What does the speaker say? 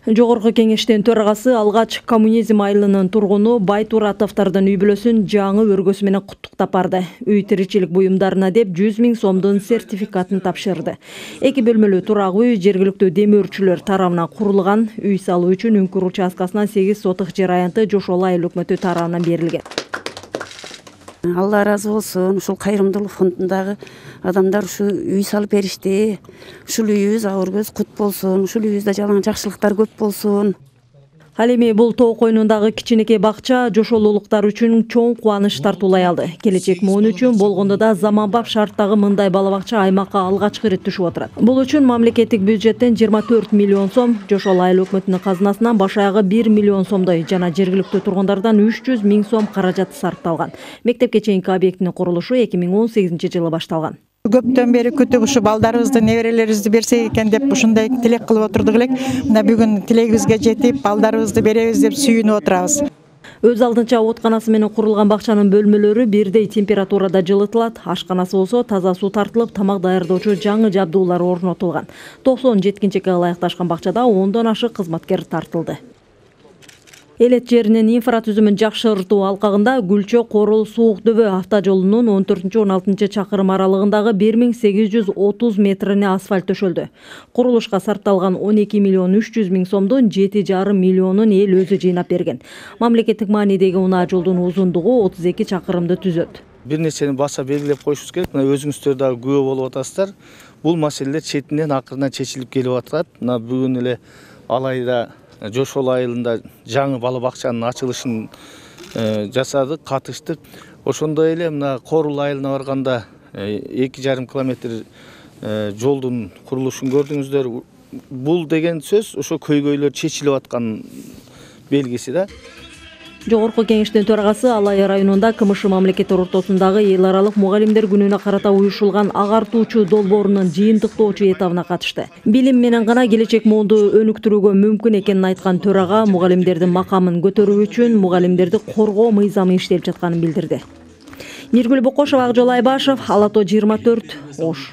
Жогорку кеңештин төрагасы алгач коммунизм айылынын тургуну Байтуратовдордун үй бүлөсүн жаңы өргөсү менен куттуктап барды. Үй тиричилик буюмдарына деп 100 000 сомдун сертификатын тапшырды. 2 бөлмөлүү турак үй жергиликтүү демөөрчүлөр тарабынан курулган. Үй салуу үчүн Үңкүр участкасынан 8 сотук жер аянты Жошол айыл өкмөтү тарабынан берилген. Алла разы болсын, ушул кайрымдуулук фондундагы адамдар ушу үй салып беришти. Ушул үйүбүз ауыр көз кут болсун, ушул үйүбүздө жалаң жакшылыктар көп болсун. Ал эми бул тоо койнундагы кичинекей бакча жошолуулуктар үчүн чоң кубаныч тартуулай алды. Келечек муун үчүн болгондо да заманбап шарттагы мындай бала бакча аймакка алгачкы ирет түшүп отурат. Бул үчүн мамлекеттик бюджеттен 24 миллион сом, Жошол айыл өкмөтүнүн казынасынан баш аягы 1 миллион сомдой жана жергиликтүү тургундардан 300 000 сом каражат сарпталган. Мектепке чейинки объекттин курулушу 2018-жылы башталган. Көптөн бери күтүп ушу балдарыбызды, неберелерибизди берсек экен деп ушундай тилек кылып отурдук элек. Мына бүгүн тилегибизге жетип, балдарыбызды беребиз деп сүйүнүп отурабыз. Өз алдынча оотканасы менен курулган бакчанын бөлмөлөрү бирдей температурада жылытылат. Ашканасы болсо таза суу тартылып, тамак даярдоочу жаңы жабдуулар орнотулган. 90 жеткинчекке ылайыкташкан бакчада 10дон ашык кызматкер тартылды. Элет жеринин инфратүзүмүн жакшыртуу алкагында Гүлчө Корул суук дөбө автожолунун 14-16 чакырым аралыгындагы 1830 метрине асфальт төшөлдү. Курулушка сарпталган 12 миллион 300 000 сомдун 7,5 миллионун эл өзү жыйнап берген. Мамлекеттик маанидеги унаа жолдун узундугу 32 чакырымды түзөт. Бир нерсени баса белгилеп коюшубуз керек. Мына өзүңүздөр дагы күбө болуп атасыздар. Бул маселелер четинен акырынан чечилип келип атат. Мына бүгүн эле Алайда Жошол айылында жаңы бала бакчанын ачылышын жасадык, катыштык. Ошондой эле мына Корул айылына барганда 2,5 километр жолдун курулушун көрдүңүздөр. Бул деген сөз ошо көйгөйлөр чечилип аткан белгиси да. Жогорку кеңештин төрагасы Алай районунда КМШ мамлекеттер ортосундагы эл аралык мугалимдер күнүнө карата уюшулган агартуучу долбоорунун жыйынтыктоочу этабына катышты. Билим менен гана келечек муунду өнүктүрүүгө мүмкүн экенин айткан төрага мугалимдердин макамын көтөрүү үчүн мугалимдерди коргоо мыйзамы иштелип жатканын билдирди. Ниргүл Бокошова, Акжол Айбашев, Ала тоо 24, Ош.